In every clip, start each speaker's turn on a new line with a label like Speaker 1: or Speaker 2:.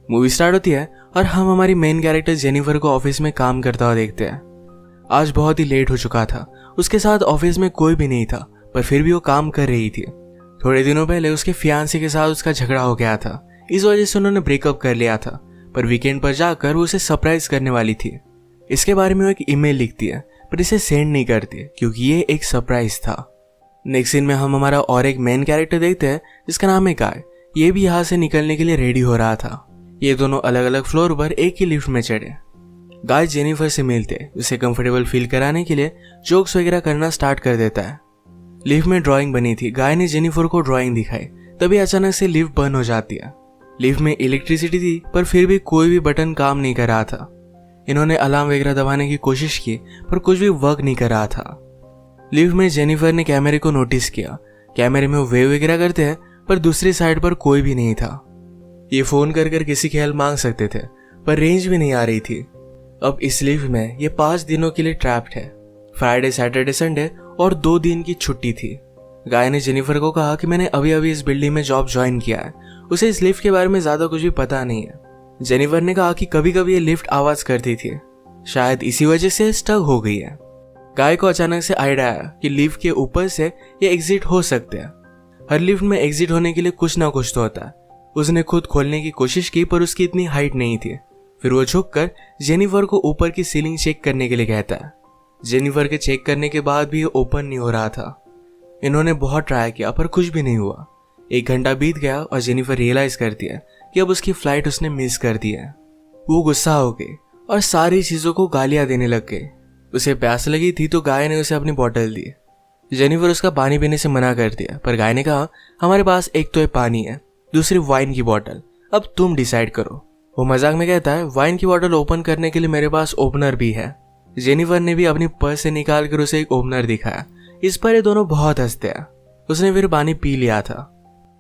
Speaker 1: Movie start होती है और हम हमारी मेन कैरेक्टर जेनिफर को ऑफिस में काम करता हुआ देखते हैं। आज बहुत ही लेट हो चुका था। उसके साथ ऑफिस में कोई भी नहीं था, पर फिर भी वो काम कर रही थी। थोड़े दिनों पहले उसके फियांसे के साथ उसका झगड़ा हो गया था, इस वजह से उन्होंने ब्रेकअप कर लिया था। पर वीकेंड पर जाकर वो उसे सरप्राइज करने वाली थी। इसके बारे में वो एक ईमेल लिखती है, पर इसे सेंड नहीं करती क्योंकि ये एक सरप्राइज था। नेक्स्ट सीन में हम हमारा और एक मेन कैरेक्टर देखते हैं जिसका नाम है गाय। ये भी यहाँ से निकलने के लिए रेडी हो रहा था। ये दोनों अलग अलग फ्लोर पर एक ही लिफ्ट में चढ़े। गाय जेनिफर से मिलते उसे कंफर्टेबल फील कराने के लिए जोक्स वगैरह करना स्टार्ट कर देता है। लिफ्ट में ड्राइंग बनी थी। गाय ने जेनिफर को ड्राइंग दिखाई, तभी अचानक से लिफ्ट बंद हो जाती है। लिफ्ट में इलेक्ट्रिसिटी थी, पर फिर भी कोई भी बटन काम नहीं कर रहा था। इन्होंने अलार्म वगैरह दबाने की कोशिश की, पर कुछ भी वर्क नहीं कर रहा था। लिफ्ट में जेनिफर ने कैमरे को नोटिस किया। कैमरे में वो वेव वगैरह करते हैं, पर दूसरी साइड पर कोई भी नहीं था। ये फोन कर किसी की हेल्प मांग सकते थे, पर रेंज भी नहीं आ रही थी। अब इस लिफ्ट में ये 5 दिनों के लिए ट्रैप्ड है। फ्राइडे, सैटरडे, संडे और 2 दिन की छुट्टी थी। गाय ने जेनिफर को कहा कि मैंने अभी अभी इस बिल्डिंग में जॉब ज्वाइन किया है, उसे इस लिफ्ट के बारे में ज्यादा कुछ भी पता नहीं है। जेनिफर ने कहा कि कभी कभी ये लिफ्ट आवाज करती थी, शायद इसी वजह से स्टक हो गई है। गाय को अचानक से आइडिया आया कि लिफ्ट के ऊपर से ये एग्जिट हो सकते हैं। हर लिफ्ट में एग्जिट होने के लिए कुछ ना कुछ तो होता है। उसने खुद खोलने की कोशिश की, पर उसकी इतनी हाइट नहीं थी। फिर वो झुककर जेनिफर को ऊपर की सीलिंग चेक करने के लिए कहता है। जेनिफर के चेक करने के बाद भी ये ओपन नहीं हो रहा था। इन्होंने बहुत ट्राई किया, पर कुछ भी नहीं हुआ। 1 घंटा बीत गया और जेनिफर रियलाइज करती है कि अब उसकी फ्लाइट उसने मिस कर दी है। वो गुस्सा हो गई और सारी चीजों को गालियां देने लग गई। उसे प्यास लगी थी तो गाय ने उसे अपनी बोतल दी। जेनिफर उसका पानी पीने से मना कर दिया, पर गाय ने कहा हमारे पास एक तो ये पानी है, दूसरी वाइन की बोतल, अब तुम डिसाइड करो। वो मजाक में कहता है वाइन की बोतल ओपन करने के लिए मेरे पास ओपनर भी है। जेनिफर ने भी अपनी पर्स से निकाल कर उसे एक ओपनर दिखाया। इस पर ये दोनों बहुत हंसते हैं। उसने फिर पानी पी लिया था।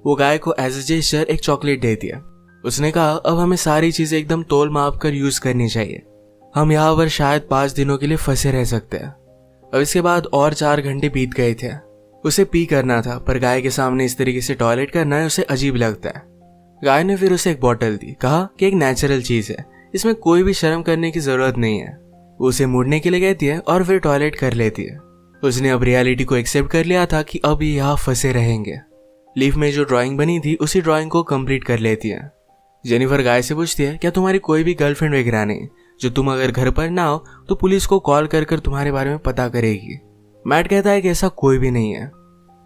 Speaker 1: वो गाय को एज ए जेस्चर एक चॉकलेट दे दिया। उसने कहा अब हमें सारी चीजें एकदम तोल माप कर यूज करनी चाहिए। हम यहाँ पर शायद 5 दिनों के लिए फंसे रह सकते हैं। अब इसके बाद और 4 घंटे बीत गए थे। उसे पी करना था, पर गाय के सामने इस तरीके से टॉयलेट करना है उसे अजीब लगता है। गाय ने फिर उसे एक बोतल दी, कहा कि एक नेचुरल चीज है, इसमें कोई भी शर्म करने की जरूरत नहीं है। वो उसे मुड़ने के लिए कहती है और फिर टॉयलेट कर लेती है। उसने अब रियलिटी को एक्सेप्ट कर लिया था कि अब ये यहाँ फंसे रहेंगे। लिफ्ट में जो ड्राइंग बनी थी उसी ड्राइंग को कंप्लीट कर लेती है। जेनिफर गाय से पूछती है क्या तुम्हारी कोई भी गर्लफ्रेंड वगैरह नहीं, जो तुम अगर घर पर ना हो तो पुलिस को कॉल कर तुम्हारे बारे में पता करेगी। मैट कहता है कि ऐसा कोई भी नहीं है।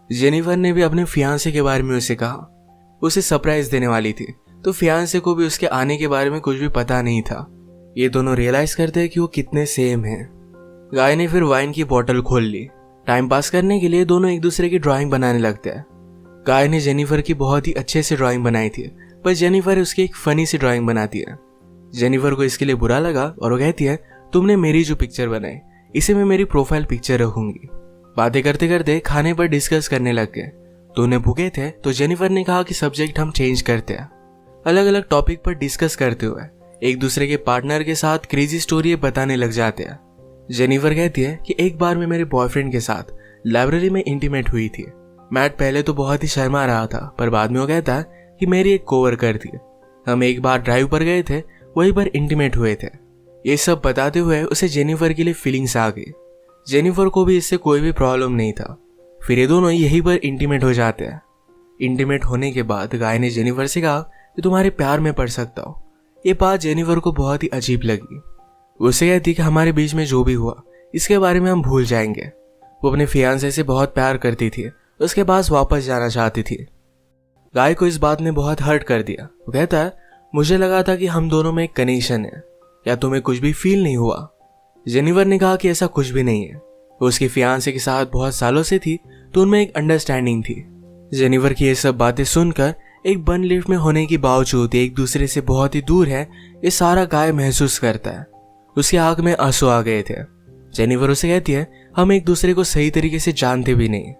Speaker 1: जेनिफर ने भी अपने फियांसे के बारे में उसे कहा। उसे सरप्राइज देने वाली थी, तो फियांसे को भी उसके आने के बारे में कुछ भी पता नहीं था। ये दोनों रियलाइज करते हैं कि वो कितने सेम हैं। गाय ने फिर वाइन की बोतल खोल ली। टाइम पास करने के लिए दोनों एक दूसरे की ड्राइंग बनाने लगते हैं। गाय ने जेनिफर की बहुत ही अच्छे से ड्राइंग बनाई थी, पर जेनिफर उसकी एक फनी सी ड्राइंग बनाती है। जेनिफर को इसके लिए बुरा लगा और वो कहती है तुमने मेरी जो पिक्चर बनाई इसे मैं मेरी प्रोफाइल पिक्चर रखूंगी। बातें करते करते खाने पर डिस्कस करने लग गए। दोनों भूखे थे तो जेनिफर ने कहा कि सब्जेक्ट हम चेंज करते हैं। अलग अलग टॉपिक पर डिस्कस करते हुए एक दूसरे के पार्टनर के साथ क्रेजी स्टोरी बताने लग जाते हैं। जेनिफर कहती है कि एक बार मैं मेरे बॉयफ्रेंड के साथ लाइब्रेरी में इंटीमेट हुई थी। मैट पहले तो बहुत ही शर्मा रहा था, पर बाद में वो कहता है कि मेरी एक कोवर्कर थी। हम एक बार ड्राइव पर गए थे, वहीं पर इंटीमेट हुए थे। ये सब बताते हुए उसे जेनिफर के लिए फीलिंग्स आ गई। जेनिफर को भी इससे कोई भी प्रॉब्लम नहीं था। फिर ये दोनों यहीं पर इंटीमेट हो जाते हैं। इंटीमेट होने के बाद गाय ने जेनिफर से कहा कि तुम्हारे प्यार में पड़ सकता हो। ये बात जेनिफर को बहुत ही अजीब लगी। उसे कहती कि हमारे बीच में जो भी हुआ इसके बारे में हम भूल जाएंगे। वो अपने फियांसे से बहुत प्यार करती थी, उसके पास वापस जाना चाहती थी। गाय को इस बात ने बहुत हर्ट कर दिया। वो कहता है मुझे लगा था कि हम दोनों में एक कनेक्शन है, या तुम्हें कुछ भी फील नहीं हुआ? जेनिफर ने कहा कि ऐसा कुछ भी नहीं है। वो उसके फियांसे के साथ बहुत सालों से थी, तो उनमें एक अंडरस्टैंडिंग थी। जेनिफर की ये सब बातें सुनकर एक बंद लिफ्ट में होने के बावजूद एक दूसरे से बहुत ही दूर है, ये सारा गाय महसूस करता है। उसकी आंख में आंसू आ गए थे। जेनिफर उसे कहती है हम एक दूसरे को सही तरीके से जानते भी नहीं।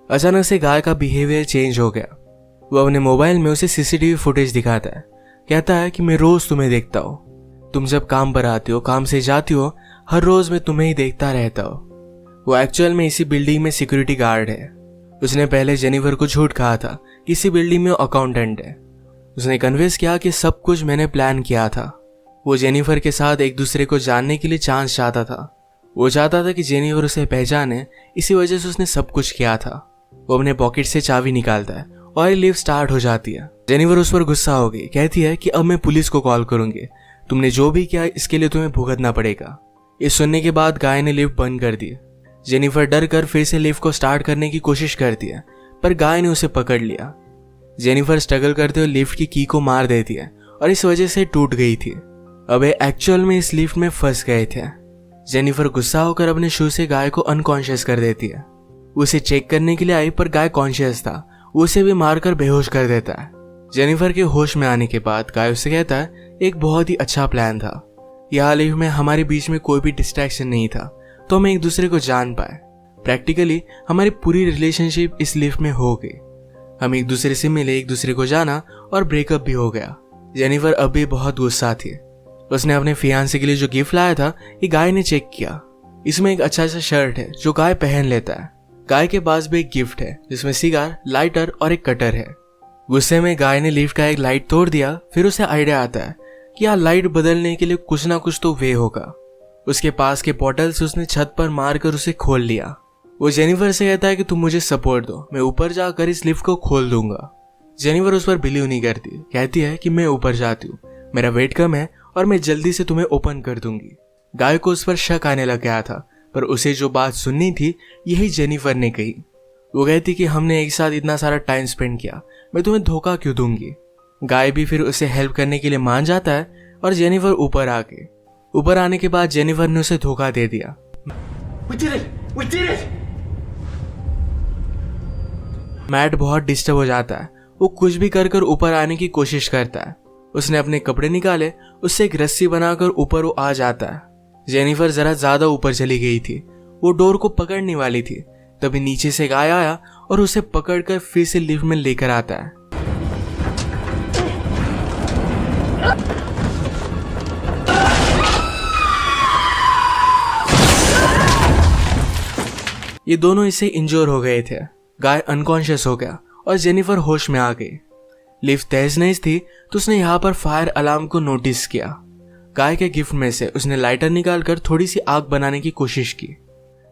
Speaker 1: अचानक से गाय का बिहेवियर चेंज हो गया। वो अपने मोबाइल में उसे सीसीटीवी फुटेज दिखाता है। कहता है कि मैं रोज तुम्हें देखता हूँ, तुम जब काम पर आती हो, काम से जाती हो, हर रोज मैं तुम्हें ही देखता रहता हूँ। वो एक्चुअल में इसी बिल्डिंग में सिक्योरिटी गार्ड है। उसने पहले जेनिफर को झूठ कहा था कि इसी बिल्डिंग में अकाउंटेंट है। उसने कन्विंस किया कि सब कुछ मैंने प्लान किया था। वो जेनिफर के साथ एक दूसरे को जानने के लिए चांस चाहता था। वो चाहता था कि जेनिफर उसे पहचाने, इसी वजह से उसने सब कुछ किया था। वो अपने पॉकेट से चाबी निकालता है और लिफ्ट स्टार्ट हो जाती है। जेनिफर उस पर गुस्सा हो गई, कहती है कि अब मैं पुलिस को कॉल करूंगी, तुमने जो भी किया इसके लिए तुम्हें भुगतना पड़ेगा। ये सुनने के बाद गाय ने लिफ्ट बंद कर दी। जेनिफर डर कर फिर से लिफ्ट को स्टार्ट करने की कोशिश करती है, पर गाय ने उसे पकड़ लिया। जेनिफर स्ट्रगल करते हुए लिफ्ट की की को मार देती है और इस वजह से टूट गई थी। अब एक्चुअल में इस लिफ्ट में फंस गए थे। जेनिफर गुस्सा होकर अपने शू से गाय को अनकॉन्शियस कर देती है। उसे चेक करने के लिए आई, पर गाय कॉन्शियस था। उसे भी मारकर बेहोश कर देता है। जेनिफर के होश में आने के बाद गाय उससे कहता है, एक बहुत ही अच्छा प्लान था। यहाँ लिफ्ट में हमारे बीच में कोई भी डिस्ट्रैक्शन नहीं था, तो हम एक दूसरे को जान पाए। प्रैक्टिकली हमारी पूरी रिलेशनशिप इस लिफ्ट में हो गई। हम एक दूसरे से मिले, एक दूसरे को जाना और ब्रेकअप भी हो गया। जेनिफर अब भी बहुत गुस्सा थी। उसने अपने फियांसे के लिए जो गिफ्ट लाया था, ये गाय ने चेक किया। इसमें एक अच्छा सा शर्ट है जो गाय पहन लेता है। गाय के पास भी एक गिफ्ट है जिसमें सिगार, लाइटर और एक कटर है। गुस्से में गाय ने लिफ्ट का एक लाइट तोड़ दिया। फिर उसे आइडिया आता है कि यहाँ लाइट बदलने के लिए कुछ ना कुछ तो वे होगा। उसके पास के पोर्टल से उसने छत पर मारकर उसे खोल लिया। वो जेनिफर से कहता है कि तुम मुझे सपोर्ट दो, मैं ऊपर जाकर इस लिफ्ट को खोल दूंगा। जेनिफर उस पर बिलीव नहीं करती, कहती है कि मैं ऊपर जाती हूँ, मेरा वेट कम है और मैं जल्दी से तुम्हें ओपन कर दूंगी। गाय को उस पर शक आने लग गया था, पर उसे जो बात सुननी थी यही जेनिफर ने कही। वो कहती कि हमने एक साथ इतना सारा टाइम स्पेंड किया, मैं तुम्हें धोखा क्यों दूंगी। गाय भी फिर उसे हेल्प करने के लिए मान जाता है और जेनिफर ऊपर आने के बाद जेनिफर ने उसे धोखा दे दिया।
Speaker 2: We did it!
Speaker 1: मैट बहुत डिस्टर्ब हो जाता है। वो कुछ भी कर कर ऊपर आने की कोशिश करता है। उसने अपने कपड़े निकाले, उससे एक रस्सी बनाकर ऊपर वो आ जाता है। जेनिफर जरा ज्यादा ऊपर चली गई थी। वो डोर को पकड़ने वाली थी, तभी नीचे से गाय आया और उसे पकड़कर फिर से लिफ्ट में लेकर आता है। ये दोनों इससे इंजोर हो गए थे। गाय अनकॉन्शियस हो गया और जेनिफर होश में आ गई। लिफ्ट तेज नहीं थी तो उसने यहाँ पर फायर अलार्म को नोटिस किया। गाय के गिफ्ट में से उसने लाइटर निकालकर थोड़ी सी आग बनाने की कोशिश की।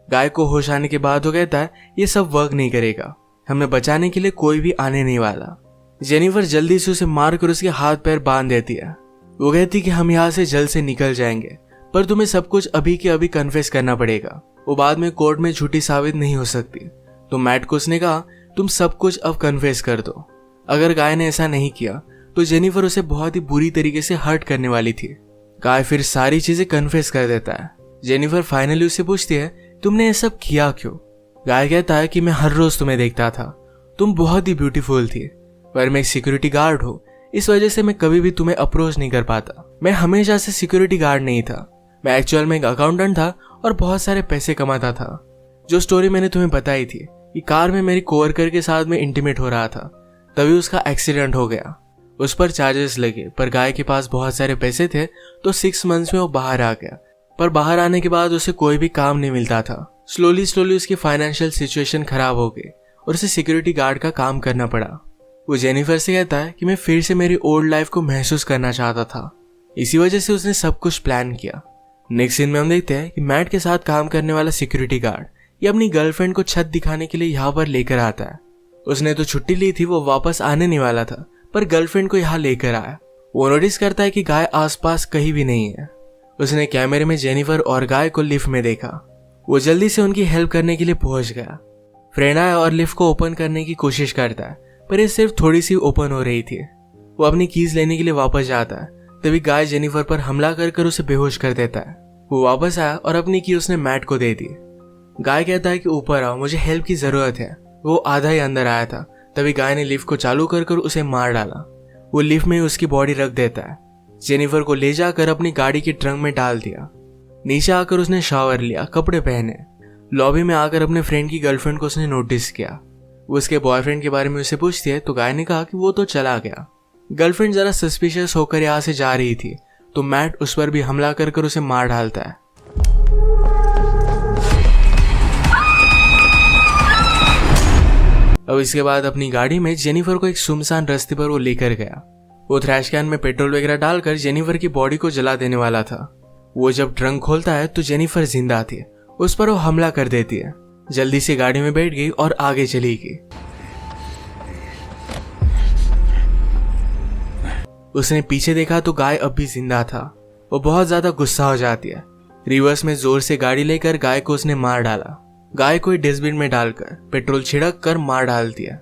Speaker 1: गाय को होश आने के बाद वो कहता है, ये सब वर्क नहीं करेगा, हमें बचाने के लिए कोई भी आने नहीं वाला। जेनिफर जल्दी से उसे मारकर उसके हाथ पैर बांध देती है। वो कहती कि हम यहाँ से जल्द से निकल जाएंगे, पर तुम्हें सब कुछ अभी के अभी कन्फेस करना पड़ेगा। वो बाद में कोर्ट में झूठी साबित नहीं हो सकती। तो मैट को उसने कहा, तुम सब कुछ अब कन्फेस कर दो। अगर गाय ने ऐसा नहीं किया तो जेनिफर उसे बहुत ही बुरी तरीके से हर्ट करने वाली थी। गाय फिर सारी चीजें कन्फेस कर देता है। जेनिफर फाइनली उससे पूछती है, तुमने ये सब किया क्यों। गाय कहता है कि मैं हर रोज तुम्हें देखता था, तुम बहुत ही ब्यूटीफुल थी, पर मैं एक सिक्योरिटी गार्ड हूँ, इस वजह से मैं कभी भी तुम्हें अप्रोच नहीं कर पाता। मैं हमेशा से सिक्योरिटी गार्ड नहीं था, मैं एक्चुअल में एक अकाउंटेंट था और बहुत सारे पैसे कमाता था। जो स्टोरी मैंने तुम्हें बताई थी कि कार में मेरी कोवर्कर के साथ में इंटीमेट हो रहा था, तभी उसका एक्सीडेंट हो गया। उस पर चार्जेस लगे, पर गाय के पास बहुत सारे पैसे थे तो 6 मंथ्स में वो बाहर आ गया। पर बाहर आने के बाद उसे कोई भी काम नहीं मिलता था। स्लोली उसकी फाइनेंशियल सिचुएशन खराब हो गई और उसे सिक्योरिटी गार्ड का काम करना पड़ा। वो जेनिफर से कहता है कि मैं फिर से मेरी ओल्ड लाइफ को महसूस करना चाहता था, इसी वजह से उसने सब कुछ प्लान किया। नेक्स्ट सीन में हम देखते हैं कि मैट के साथ काम करने वाला सिक्योरिटी गार्ड ये अपनी गर्लफ्रेंड को छत दिखाने के लिए यहाँ पर लेकर आता है। उसने तो छुट्टी ली थी, वो वापस आने नहीं वाला था, पर गर्लफ्रेंड को यहाँ लेकर आया। वो नोटिस करता है कि गाय आसपास कहीं भी नहीं है। उसने कैमरे में जेनिफर और गाय को लिफ्ट में देखा। वो जल्दी से उनकी हेल्प करने के लिए पहुंच गया। फ्रेंड आया और लिफ्ट को ओपन करने की कोशिश करता है, पर ये सिर्फ थोड़ी सी ओपन हो रही थी। वो अपनी कीज लेने के लिए वापस जाता है, तभी गाय जेनिफर पर हमला कर उसे बेहोश कर देता है। वो वापस आया और अपनी की उसने मैट को दे दी। गाय कहता है कि ऊपर आओ, मुझे हेल्प की जरूरत है। वो आधा ही अंदर आया था, तभी गाय ने लिफ्ट को चालू कर उसे मार डाला। वो लिफ्ट में उसकी बॉडी रख देता है। जेनिफर को ले जाकर अपनी गाड़ी के ट्रंक में डाल दिया। नीचे आकर उसने शावर लिया, कपड़े पहने। लॉबी में आकर अपने फ्रेंड की गर्लफ्रेंड को उसने नोटिस किया। वो उसके बॉयफ्रेंड के बारे में उसे पूछती है तो गाय ने कहा कि वो तो चला गया। गर्लफ्रेंड जरा सस्पिशियस होकर यहाँ से जा रही थी तो मैट उस पर भी हमला कर उसे मार डालता है। अब इसके बाद अपनी गाड़ी में जेनिफर को एक सुनसान रास्ते पर वो लेकर गया। वो थ्रैश कैन में पेट्रोल वगैरह डालकर जेनिफर की बॉडी को जला देने वाला था। वो जब ट्रंक खोलता है तो जेनिफर जिंदा आती है। उस पर वो हमला कर देती है। जल्दी से गाड़ी में बैठ गई और आगे चली गई। उसने पीछे देखा तो गाय अब भी जिंदा था। वो बहुत ज्यादा गुस्सा हो जाती है। रिवर्स में जोर से गाड़ी लेकर गाय को उसने मार डाला। गाय को डस्टबिन में डालकर पेट्रोल छिड़क कर मार डालती है।